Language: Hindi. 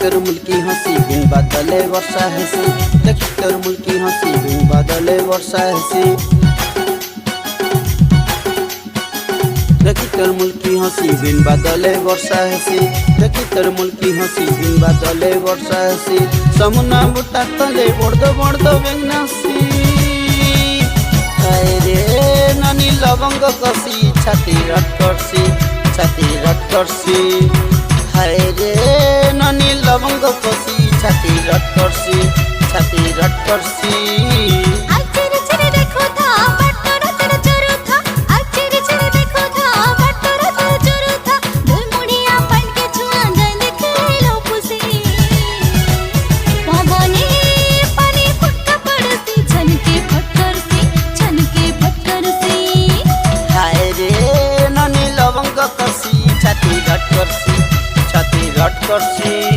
तोर मुल्की हंसी बिन बादले वर्षा हेसी, देखी तोर मुल्की हंसी बिन बादले वर्षा हेसी, देखी तोर मुल्की हंसी बिन बादले वर्षा हेसी, देखी तोर मुल्की हंसी बिन बादले वर्षा हेसी। समुना बुटा तले बड़दो बेंगनासी, हाय रे नानी लवंग कसी छाती रट करसी, छाती रट करसी, हाय रे नानी लवंग कसी छाती रट करसी, छाती रट करसी। छाती रट करसी, छाती रट करसी।